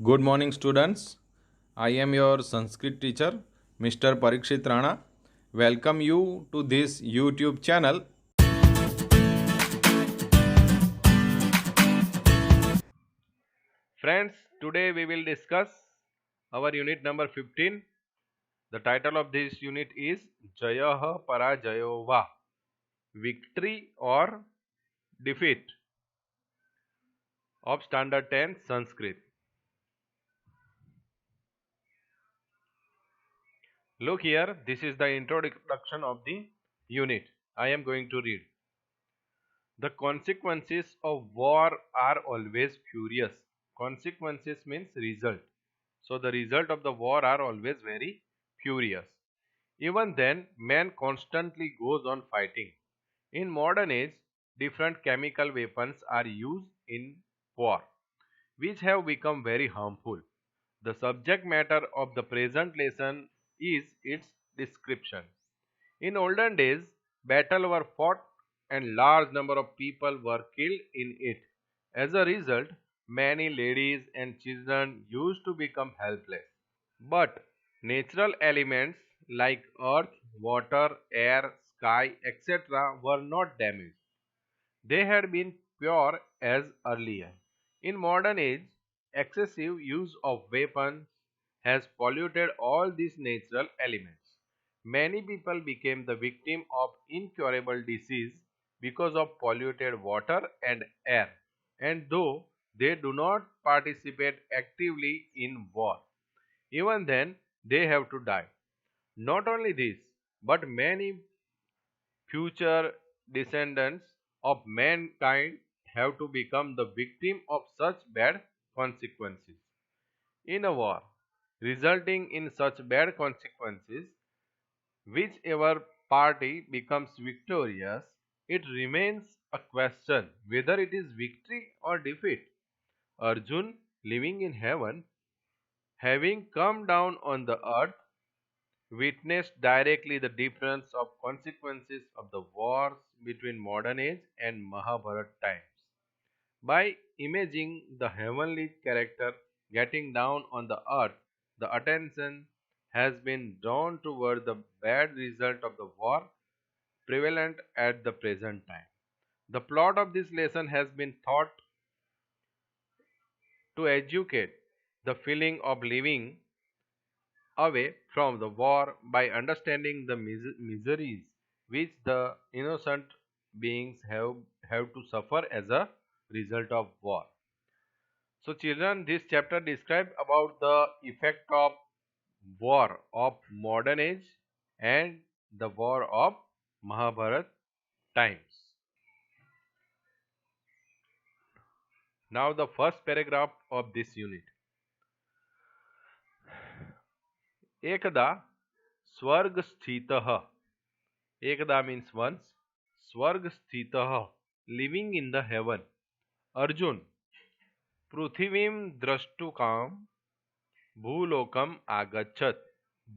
Good morning, students. I am your Sanskrit teacher, Mr. Parikshit Rana. Welcome you to this YouTube channel. Friends, today we will discuss our unit number 15. The title of this unit is Jayah Parajayo Va, Victory or Defeat of Standard 10 Sanskrit. Look here, this is the introduction of the unit. I am going to read. The consequences of war are always furious. Consequences means result. So the result of the war are always very furious. Even then, man constantly goes on fighting. In modern age, different chemical weapons are used in war, which have become very harmful. The subject matter of the present lesson is its description. In olden days, battles were fought and large number of people were killed in it. As a result, many ladies and children used to become helpless. But natural elements like earth, water, air, sky, etc. were not damaged. They had been pure as earlier. In modern age, excessive use of weapons has polluted all these natural elements. Many people became the victim of incurable disease because of polluted water and air, and though they do not participate actively in war, even then they have to die. Not only this, but many future descendants of mankind have to become the victim of such bad consequences. In a war resulting in such bad consequences, whichever party becomes victorious, it remains a question whether it is victory or defeat. Arjun, living in heaven, having come down on the earth, witnessed directly the difference of consequences of the wars between modern age and Mahabharata times. By imaging the heavenly character getting down on the earth, the attention has been drawn toward the bad result of the war prevalent at the present time. The plot of this lesson has been thought to educate the feeling of living away from the war by understanding the miseries which the innocent beings have to suffer as a result of war. So children, this chapter describes about the effect of war of modern age and the war of Mahabharat times. Now the first paragraph of this unit. एकदा स्वर्ग स्थितः. Ekada means once. Swarg sthitah, living in the heaven. Arjun, Prithivim drashtukam bhulokam agachat.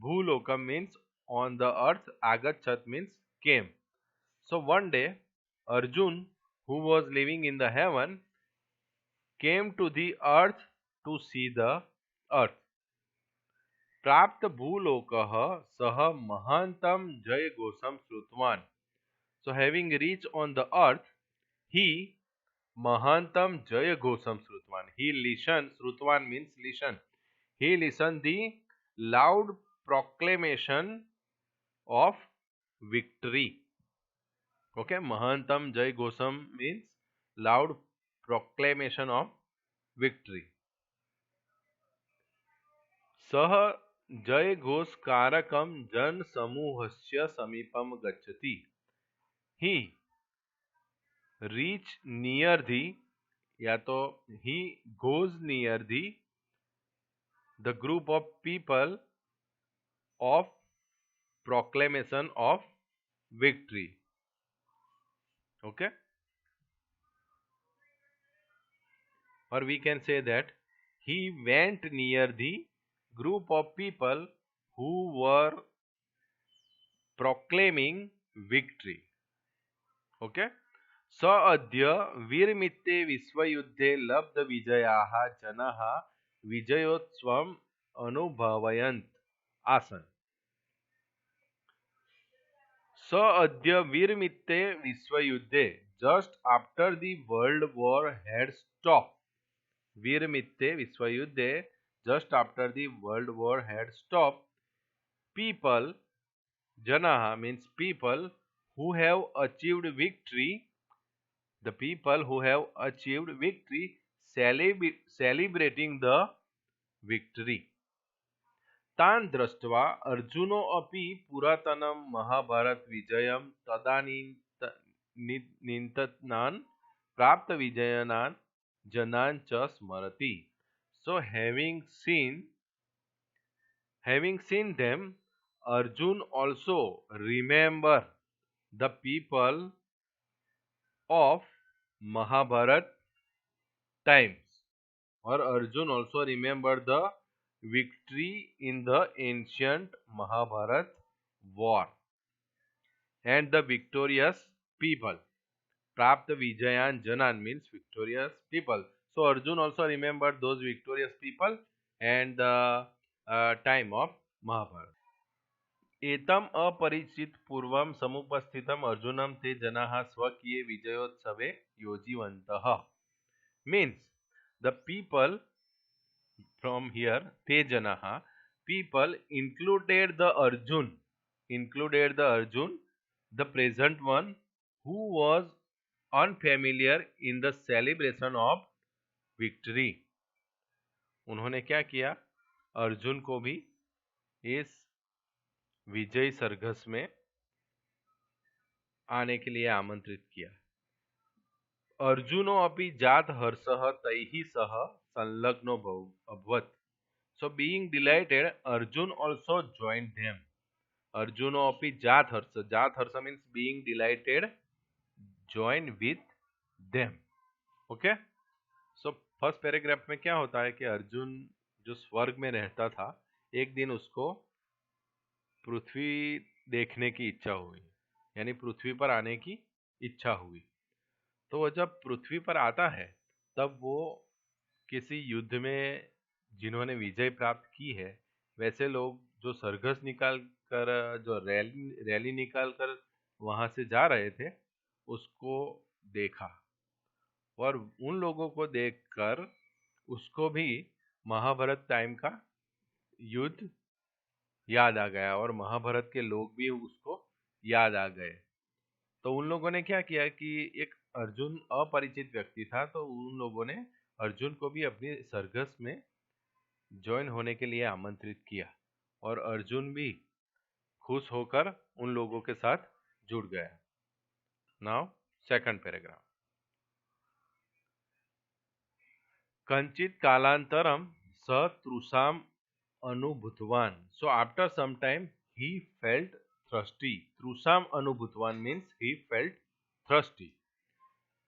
Bhulokam means on the earth, agachat means came. So one day, Arjun, who was living in the heaven, came to the earth to see the earth. प्राप्त भूलोकः सह महांतम जय घोषम श्रुतवान. So having reached on the earth, he Mahantam Jaya Ghosam Srutvan. He listened, Srutvan means listen. He listened the loud proclamation of victory. Okay, Mahantam Jai Ghosam means loud proclamation of victory. Sah Jai Ghosh Karakam Jan Samuhasya Samipam Gachati. He reached near the, या तो he goes near the group of people of proclamation of victory. Okay, or we can say that he went near the group of people who were proclaiming victory. Okay, स अद्य वीरमित्ते विश्वयुद्धे लब्ध विजयाः जनाः विजयोत्सवम् अनुभवयन् आसन्। स अद्य वीरमित्ते विश्वयुद्धे, just after the world war had stopped. वीरमित्ते विश्वयुद्धे, just after the world war had stopped, people, janaha means people who have achieved victory, the people who have achieved victory celebrating the victory. तान् दृष्ट्वा अर्जुनो अपि पुरातनं महाभारत विजयं तदानीन्तनान् प्राप्तविजयान् जनान् च स्मरति. So having seen them, Arjun also remember the people of Mahabharat times, or Arjun also remember the victory in the ancient Mahabharat war and the victorious people. Prapta Vijayan Janan means victorious people. So Arjun also remembered those victorious people and the time of Mahabharata. एतम अपरिचित पूर्वम समुपस्थितम अर्जुनम ते जनाः स्वकीये विजयोत्सवे योजिवन्तः. Means the people from here, te janaha, people included the Arjun, the present one, who was unfamiliar in the celebration of victory. उन्होंने क्या किया? अर्जुन को भी इस विजय सरघस में आने के लिए आमंत्रित किया. अर्जुनो अपि जात हर्षः तैः सह संलग्नो अभवत्. So being delighted, Arjun also joined them. Arjuno api jat harsha means being delighted, join with them. Okay? So first paragraph में क्या होता है कि अर्जुन जो स्वर्ग में रहता था, एक दिन उसको पृथ्वी देखने की इच्छा हुई, यानी पृथ्वी पर आने की इच्छा हुई. तो वह जब पृथ्वी पर आता है, तब वो किसी युद्ध में जिन्होंने विजय प्राप्त की है, वैसे लोग जो सरघस निकाल कर, जो रैली निकाल कर वहां से जा रहे थे, उसको देखा. और उन लोगों को देखकर उसको भी महाभारत टाइम का युद्ध याद आ गया, और महाभारत के लोग भी उसको याद आ गए. तो उन लोगों ने क्या किया कि एक अर्जुन अपरिचित व्यक्ति था, तो उन लोगों ने अर्जुन को भी अपनी सरघस में ज्वाइन होने के लिए आमंत्रित किया, और अर्जुन भी खुश होकर उन लोगों के साथ जुड़ गया. Now second paragraph. कंचित कालांतरम स तृषाम अनुभूतवान. So after some time he felt thirsty. Trusam anubhutvan means he felt thirsty.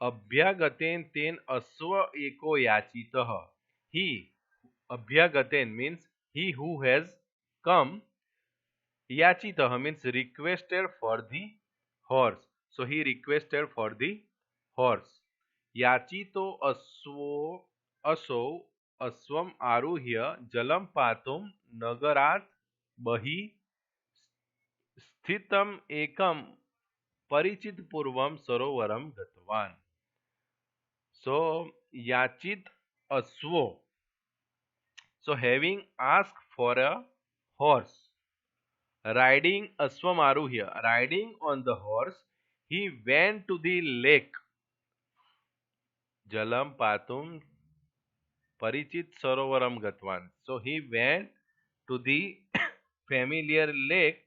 Abhyagaten ten asva eko yachitah. He, abhyagaten means he who has come. Yachitah means requested for the horse. So he requested for the horse. Yachito asvo aswam aruhya jalam patum nagarat bahi स्थितम एकम परिचित पूर्वम सरोवरम गतवान. सो याचित अश्वो. So having asked for a horse, riding Aswamaruhya, riding on the horse, he went to the lake. Jalam patum परिचित सरोवरम गतवान. So he went to the familiar lake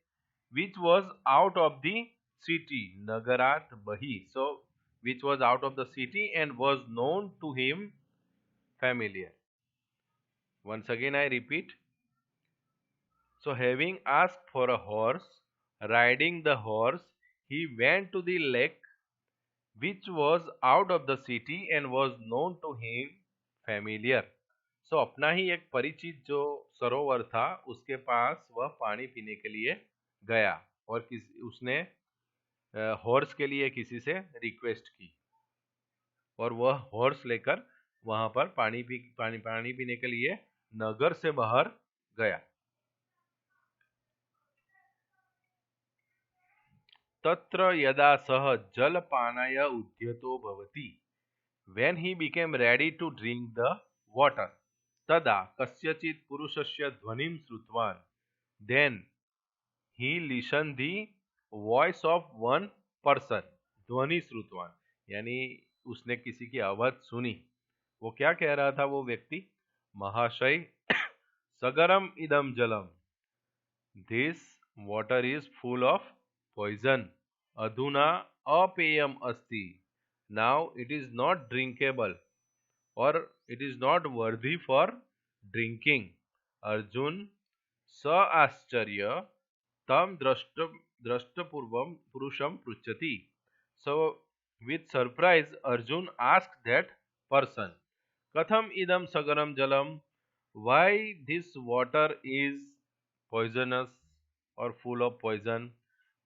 which was out of the city, Nagarat Bahi. So which was out of the city and was known to him familiar. Once again I repeat. So having asked for a horse, riding the horse, he went to the lake which was out of the city and was known to him familiar. So अपना ही एक परिचित जो सरोवर था, उसके पास वह पानी पीने के लिए गया, और उसने हॉर्स के लिए किसी से रिक्वेस्ट की, और वह हॉर्स लेकर वहां पर पानी पीने के लिए नगर से बाहर गया। तत्र यदा सः जलपानाय उद्यतो भवति, when he became ready to drink the water, तदा कस्यचित् पुरुषस्य ध्वनिं श्रुतवान्, then he listened the voice of one person, ध्वनि श्रुतवान यानी उसने किसी की आवाज सुनी। वो क्या कह रहा था वो व्यक्ति? महाशय, सगरम इदम जलम, this water is full of poison, अधुना अपेयम अस्ति, now it is not drinkable और it is not worthy for drinking. Arjun स आश्चर्य तम द्रष्टपूर्वम पुरुषम पृच्छति। So with surprise Arjun asked that person, Katham idam sagaram jalam, why this water is poisonous or full of poison?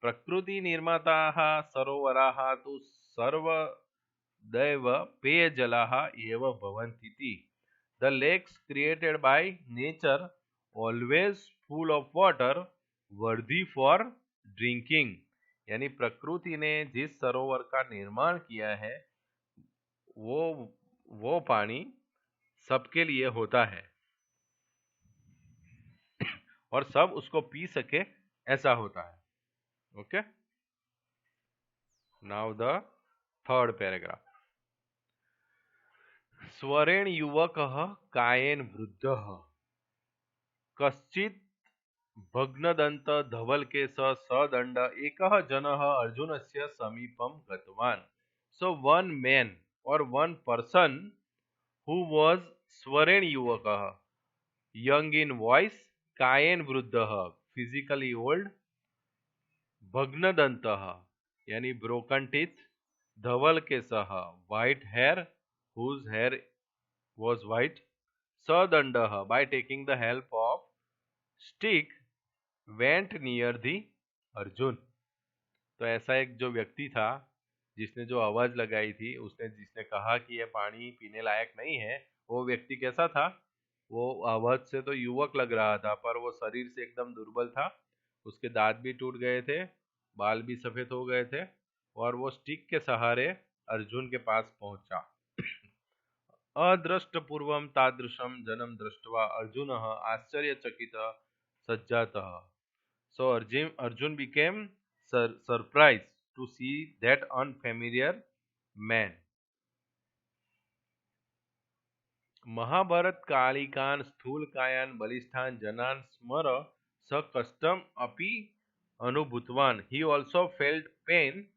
Prakruti nirmataha sarovaraha tu sarvadaiva peyajalaha eva bhavantiti. The lakes created by nature always full of water, worthy for drinking. यानी प्रकृति ने जिस सरोवर का निर्माण किया है वो पानी सबके लिए होता है और सब उसको पी सके ऐसा होता है। Okay, now the third paragraph. स्वरेण युवकः कायेन वृद्धः कश्चित् भग्नदंत धवलकेश सदंड एकः जनः अर्जुनस्य समीपं गतवान्। So one man or one person who was स्वरेण युवकः, young in voice, कायेन वृद्धः, physically old, भग्नदंतः यानी broken teeth, धवलकेशः, white hair, whose hair was white, सदंडः, by taking the help of stick, went near the Arjun. तो ऐसा एक जो व्यक्ति था जिसने जो आवाज लगाई थी, जिसने कहा कि यह पानी पीने लायक नहीं है, वो व्यक्ति कैसा था? वो आवाज से तो युवक लग रहा था पर वो शरीर से एकदम दुर्बल था, उसके दांत भी टूट गए थे, बाल भी सफेद हो गए थे और वो स्टिक के सहारे अर्जुन के पास पहुंचा। अदृष्टपूर्वं तादृशं जनं दृष्ट्वा अर्जुनः आश्चर्यचकितः सज्जातः। So Arjun became surprised to see that unfamiliar man. Mahabharat कालिकान स्थूलकायान बलिष्ठान जनान स्मर स कष्टम अपि अनुभूतवान. He also felt pain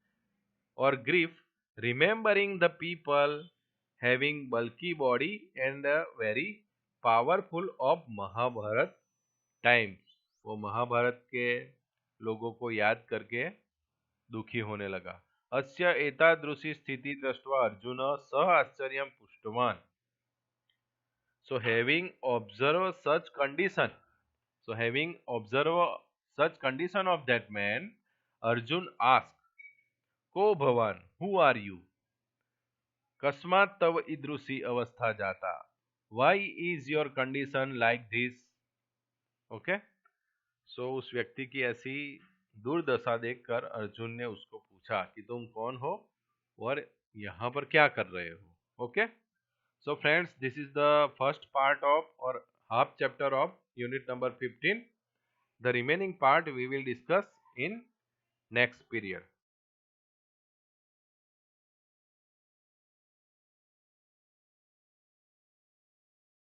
or grief remembering the people having bulky body and very powerful of Mahabharat times. वो महाभारत के लोगों को याद करके दुखी होने लगा। अस्य एतादृशी स्थिति दृष्ट्वा अर्जुन सह आश्चर्यं पुष्टवान्। So having observed such condition of that man, Arjun asked, को भवान, who are you? कस्मात् तव ईदृशी अवस्था जाता? Why is your condition like this? Okay? So उस व्यक्ति की ऐसी दुर्दशा देखकर अर्जुन ने उसको पूछा कि तुम कौन हो और यहाँ पर क्या कर रहे हो। Okay, so friends, this is the first part of और half chapter of unit number 15. The remaining part we will discuss in next period.